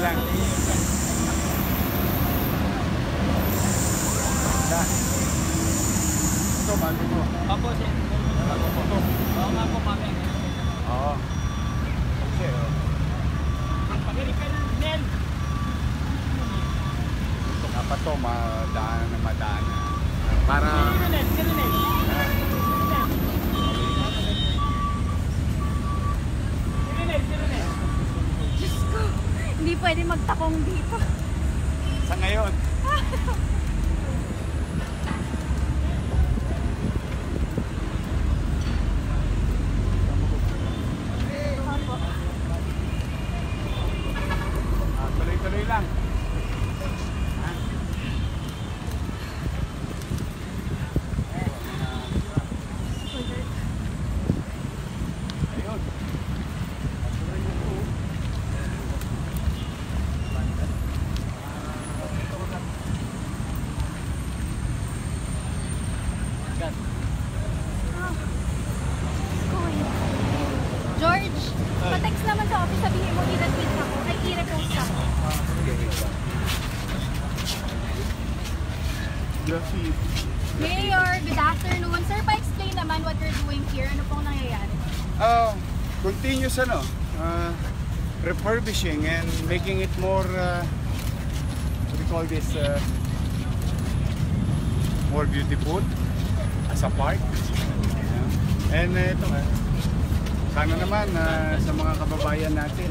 lang. Ito, bago mo. Opo, sir. Bago mo ito. Oo nga po, mami. Oo. Okay, oh. Pag-repair ng Nel. Dapat to, madaan na madaan. Para... Sino Nel? Diyos ko, hindi pwede magtakong dito. Sa ngayon. Tuloy-tuloy lang. Ayun. George, pa-text naman sa office, sabihin mo i-retweet ako. Ay, i-repost ako. Gracias. Mayor, good afternoon. Sir, pa-explain naman what you're doing here. Ano pong nangyayari? Continuous refurbishing and making it more what do you call this, more beautiful as a park. And ito sana naman sa mga kababayan natin,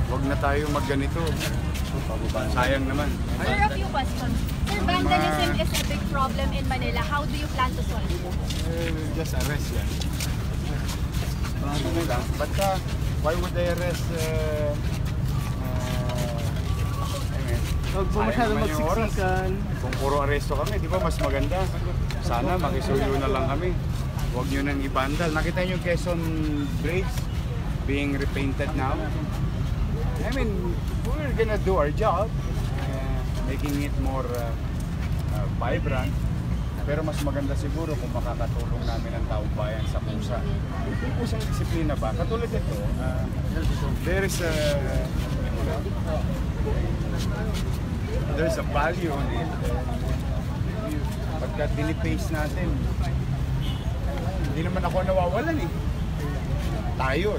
huwag na tayo magganito. Sayang naman. Sir, a few questions. Sir, vandalism is a big problem in Manila. How do you plan to solve it? Just arrest yan. But why would they arrest? Huwag po masyadong magsiksikan. Kung puro aresto kami, di ba mas maganda? Sana makisuyo na lang kami. Huwag nyo nang ibandal. Nakita nyo Quezon Bridge being repainted now. I mean, we're gonna do our job, making it more vibrant. Pero mas maganda siguro kung makakatulong namin ang taong bayan sa pusa. Yung pusang disiplina ba? Katulad ito, there's a value on it. Pagka dinipace natin, hindi naman ako nawawalan eh. Tayo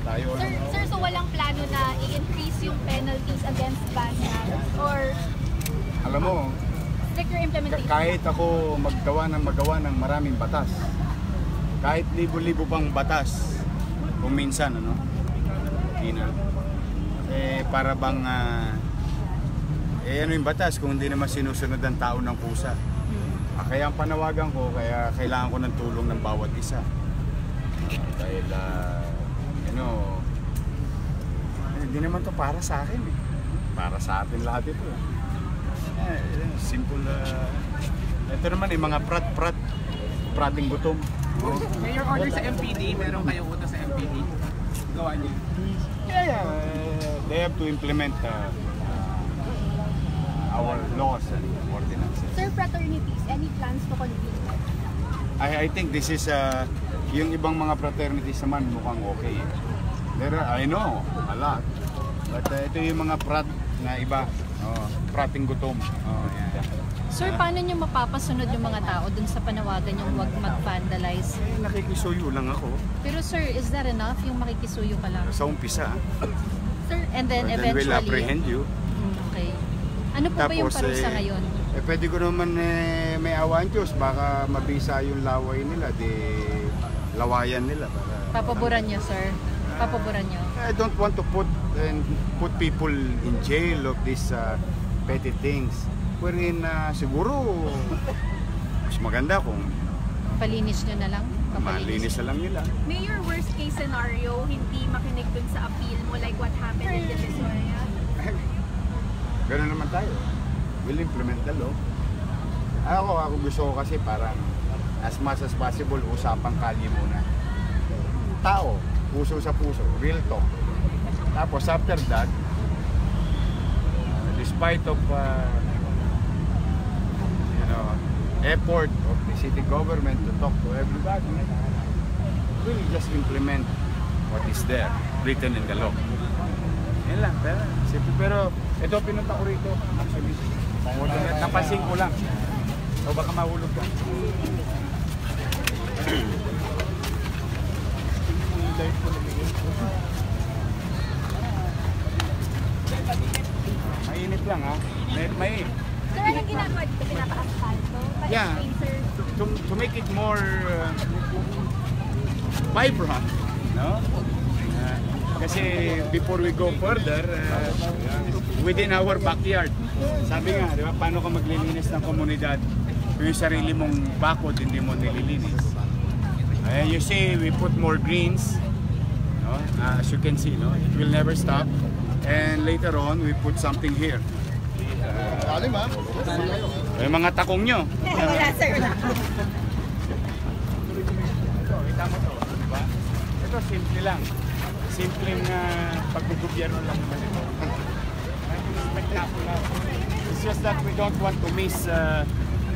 Sir, so walang plano na i-increase yung penalties against vandals or alam mo, stricter implementation? kahit ako magawa ng maraming batas, kahit libo-libo pang batas, kung minsan, para bang, ano yung batas kung hindi naman sinusunod ang tao ng pusa. Kaya ang panawagan ko, kaya kailangan ko ng tulong ng bawat isa. Dahil, hindi naman to para sa akin eh. Para sa atin lahat ito. Simple. Ito naman mga prating gutom. May your order sa MPD, meron kayong utos sa MPD. Gawa niyo. Yeah. They have to implement our laws and ordinances. Sir, fraternities, any plans to convene? I think this is yung ibang mga fraternities naman mukhang okay. I know a lot. But ito yung mga prat na iba, prating gutom. Yeah. Sir, paano nyo mapapasunod yung mga tao dun sa panawagan yung huwag mag-vandalize? Nakikisuyo lang ako. Pero sir, is that enough yung makikisuyo ka lang? Sa umpisa. Sir, and then eventually... we'll apprehend you. Okay. Ano po ba yung parusa ngayon? Pwede ko naman may awan Diyos, baka mabisa yung laway nila, lawayan nila. Papaboran nyo, sir? Papaboran nyo? I don't want to put people in jail of these petty things. Wherein siguro mas maganda kung palinis nyo na lang? Malinis na lang nila. Mayor, worst case scenario, hindi makinig dun sa appeal mo like what happened in Divisoria? Ganun naman tayo. We'll implement the law. Ako gusto ko kasi parang as much as possible, usapang kalye muna. Tao, puso sa puso, real talk. Tapos after that, despite of effort of the city government to talk to everybody, we'll just implement what is there, written in the law. Yan lang, pero ito pinunta ko rito. Actually, napansin ko lang. O baka mahulog ka. Mainit lang ha. May Sir, anong ginagawa dito? Pinapa-asfalto? Yeah. Pa-explain, sir. to make it more vibrant, no? Kasi before we go further, within our backyard, sabi nga, di ba, paano ka maglilinis ng komunidad kung yung sarili mong bakod hindi mo nililinis? You see, we put more greens, no? As you can see, no? It will never stop. And later on, we put something here. Yung mga takong nyo. Wala, sir. Wala. Ito, kita mo to, di ba? Ito, simple lang. Simpleng paggugobyerno lang naman ito. Spectacular. It's just that we don't want to miss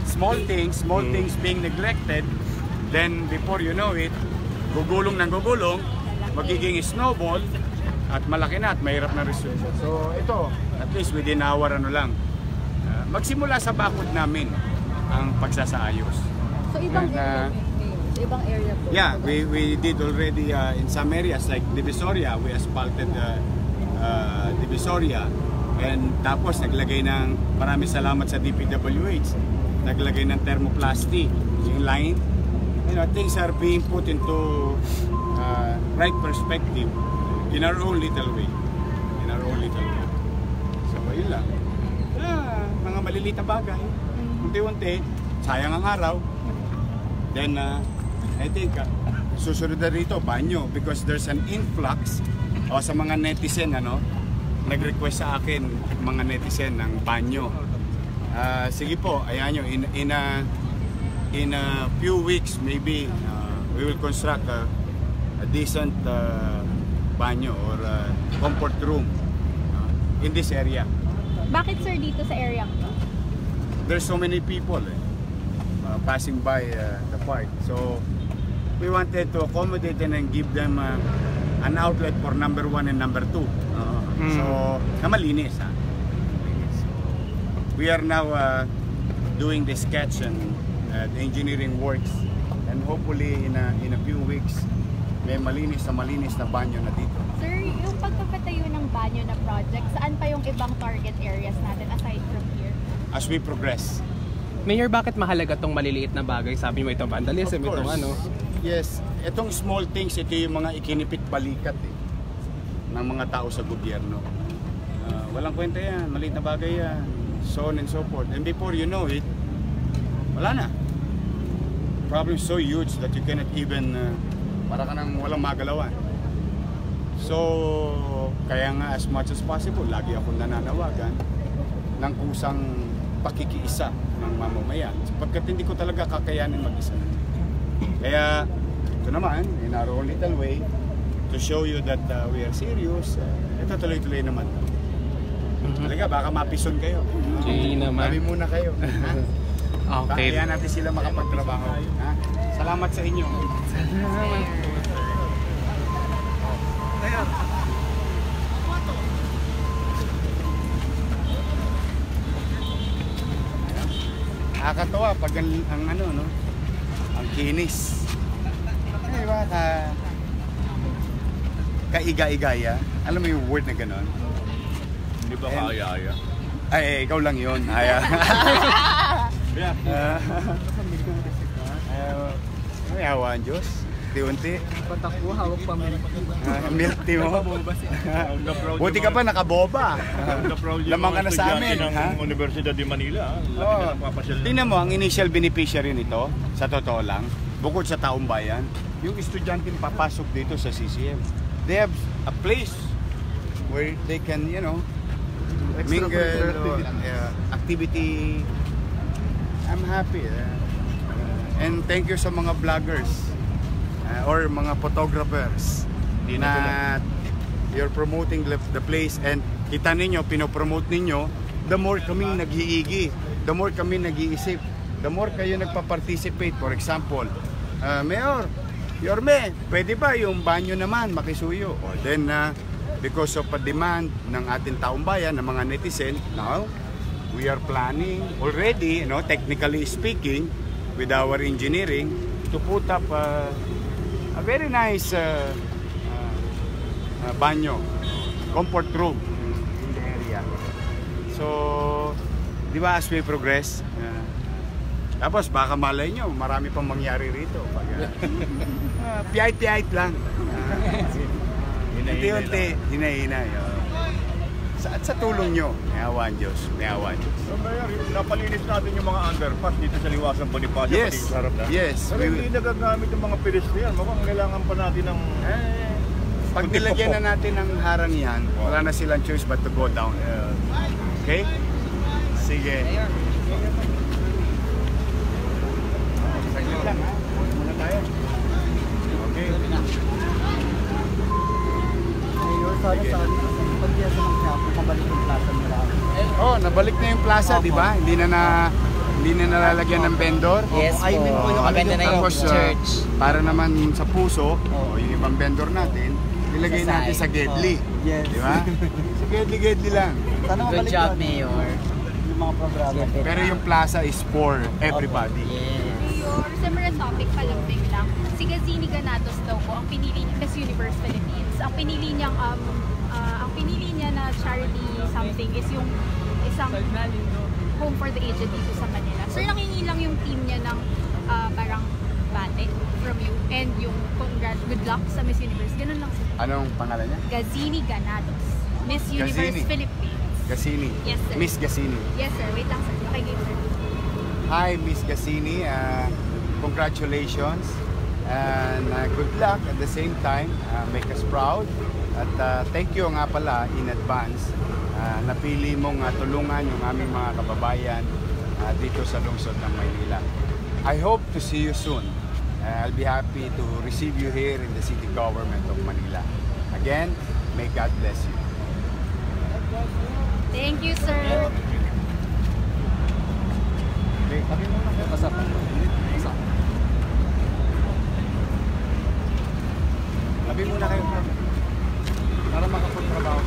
small things being neglected. Then, before you know it, gugulong ng gugulong, magiging snowball, at malaki na at mahirap na resolve. So, ito, at least within our magsimula sa bakod namin ang pagsasaayos. So ibang And, area sa ibang area po. Yeah, we did already in some areas like Divisoria, we asphalted Divisoria. And tapos naglagay ng, maraming salamat sa DPWH, naglagay ng thermoplastic, yung line. You know, things are being put into right perspective in our own little way. So, yun lang. Mga maliliit na bagay. Unti-unti, sayang ang araw. Then, I think, susunod na rito, banyo. Because there's an influx sa mga netizen, nag-request sa akin, mga netizen, ng banyo. Sige po, ayan nyo, in a few weeks, maybe, we will construct a decent banyo or comfort room in this area. Bakit, sir, dito sa area ko? There's so many people passing by the park. So we wanted to accommodate them and give them an outlet for number 1 and number 2. So na malinis. We are now doing the sketch and the engineering works, and hopefully in a few weeks may malinis na banyo na dito. Sir, yung pagpapatayo ng banyo na project, saan pa yung ibang target areas natin aside from here? As we progress. Mayor, bakit mahalaga tong maliliit na bagay? Sabi mo itong vandalism, itong ano? Yes, itong small things, ito yung mga ikinipit balikat ng mga tao sa gobyerno. Walang kwenta yan, maliit na bagay yan, so on and so forth. And before you know it, wala na. Problem so huge that you cannot even, para ka nang walang magalawan. So, kaya nga as much as possible, lagi akong nananawagan ng kusang pakikiisa ng mamamayan. Sapagkat hindi ko talaga kakayanin mag-isa. Kaya, ito naman, in our own little way, to show you that we are serious, ito tuloy-tuloy naman. Talaga, baka mapison kayo. Hindi naman. Sabi muna kayo. Okay. Kaya natin sila makapagtrabaho. Salamat sa inyo. Nakakatawa pag ang ang kinis. Ay ba kaiga-igaya. Alam mo yung word na gano'n? Hindi ba kaya-aya? Ay, ikaw lang yun. May awa ang Diyos. Unti-unti. Patakbo, hawak pa Milk tea mo. Buti ka pa nakaboba. Lamang ka na sa amin. Ng Universidad de Manila. Tingnan mo, ang initial beneficiary nito, sa totoo lang, bukod sa taong bayan, yung estudyante papasok dito sa CCM. They have a place where they can, mingle, activity. I'm happy. And thank you sa mga vloggers or mga photographers na you're promoting the place, and kita ninyo, pinopromote ninyo, the more kaming nag-iigi, the more kami nag-iisip, the more kayo nagpa-participate. For example, Mayor, Yorme, pwede ba yung banyo naman makisuyo? Or then because of a demand ng ating taong bayan, ng mga netizen, now we are planning already, technically speaking, with our engineering, to put up a very nice banyo, comfort room in the area. So, di ba, as we progress, tapos baka malay nyo, marami pang mangyari rito. Piyait-piyait lang. Unti-unti, hinay-hinay. At sa tulong nyo, may awan Diyos. So, Mayor, napalinis natin yung mga underpass dito sa Liwasan Bonifacio, Yes, pati sa harap na. yes. Pero hindi nagagamit yung mga pedestrian. Mukhang kailangan pa natin ng... Pag nilagyan na natin ng harang yan, wala na silang choice but to go down. Okay? Sige. Saglit lang ha. Muna tayo. Okay. Mayor, sana pagkiyasa ng Quiapo, pabalik yung plaza nila. Oh, nabalik na yung plaza, di ba? Hindi na nalalagyan ng vendor. Yes po. I mean, Maganda na yung tapos, church. para naman sa puso, yung ibang vendor natin, ilagay Sa natin side. sa Gedli. Yes. Di ba? Sa Gedli lang. Sana Good mabalik job, doon Mayor. yung mga programa. Pero yung plaza is for everybody. Mayor, similar topic palambing lang. Si Gazini Ganados daw po, ang pinili niya, Miss Universe Philippines, ang pinili niya na charity something is yung isang home for the aged dito sa Manila. Sir, nangingi lang yung team niya ng parang bate from you and yung good luck sa Miss Universe. Ganun lang sir. Anong pangalan niya? Gazini Ganados. Miss Universe Gazini. Philippines. Gassini. Yes, sir. Miss Gassini. Yes sir, wait lang sir. Okay, game sir. Hi, Miss Gassini. Congratulations. And good luck at the same time. Make us proud. At thank you nga pala in advance. Napili mong tulungan yung aming mga kababayan dito sa lungsod ng Maynila. I hope to see you soon. I'll be happy to receive you here in the city government of Manila. Again, may God bless you. Thank you sir. Okay, sabi mo na. Sabi muna kayo para makapagtrabaho.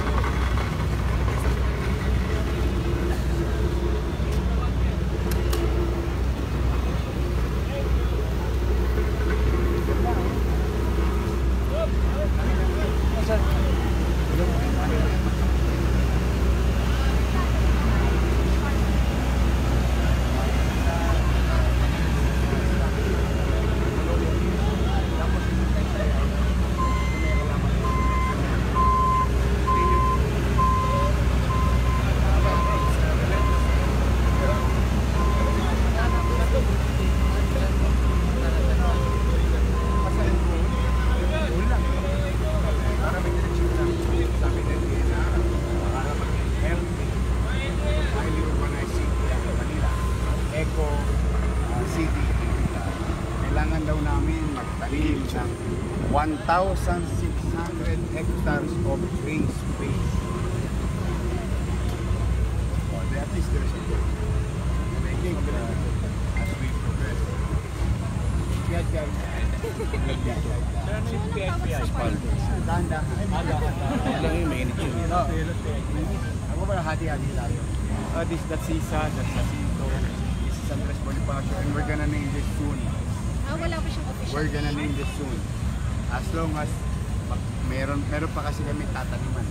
Kailangan daw namin magtanim ng 1,600 hectares of green space. At least there's a goal. And I think as we progress, guys. Ako ba hati-hati tayo? This is Sisa, that's Jacinto, this is Andres Bonifacio, and we're gonna name this soon. Wala pa siyang official. We're gonna name this soon. As long as meron pa kasi kami tataniman.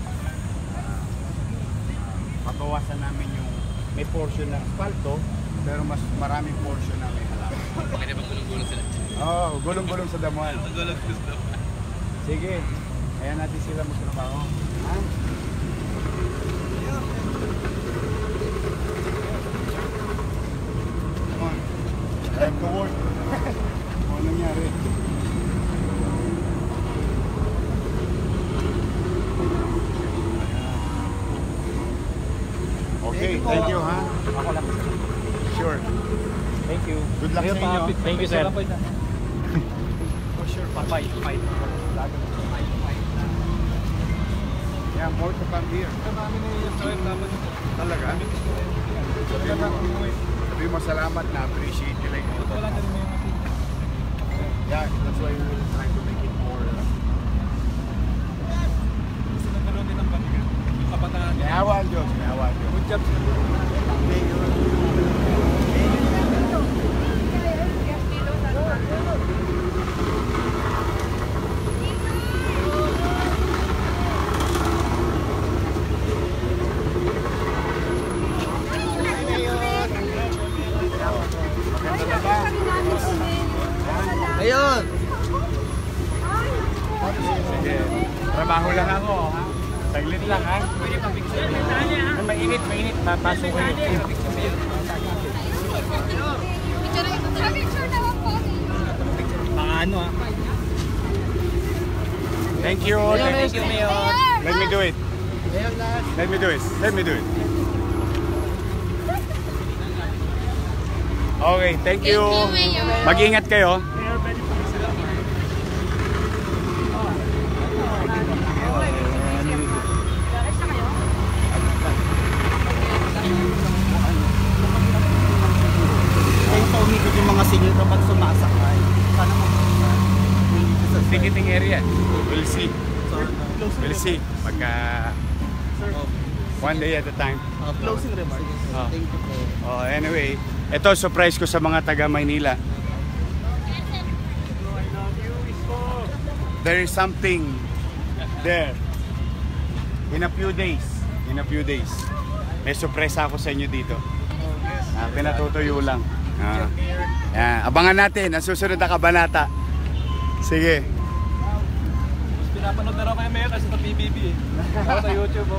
Pabawasan namin yung may portion ng asfalto, pero mas maraming portion na may halaman. Pwede ba gulong-gulong sila? Oo, gulong-gulong sa damuhan. Sige, kaya natin sila magtrabaho. Ha? Come on. Time to work. Ano nangyari? Okay, thank you ha. Ako lang. Sure. Thank you. Good luck sa inyo. Thank you, sir. For sure, fight. Yeah, more to come here. Talaga? Sabi mo salamat na appreciate nila yung ito. Yeah, that's why we will try to make it more. kabataan. May awa ang Diyos, may awa ang Diyos. Good job, sir. Ayun! Sige, trabaho lang ako, ha? Saglit lang, ha? Mainit, papasok ko yun. Mga ano ah. Thank you, Mayor. Let me do it. Let me do it. Okay, thank you. Mag-ingat kayo. Kaya sa umikot yung mga senior kapag sumasakay. Sana Ticketing area. We'll see. We'll see. Pagka one day at a time. closing remarks. Oh. Thank you po. Oh, anyway, ito surprise ko sa mga taga Maynila. There is something there. In a few days. May surpresa ako sa inyo dito. Pinatutuyo lang. Abangan natin ang susunod na kabanata. Sige. Pinapanood na raw kayo, Mayor, kasi sa PBB. Sa YouTube.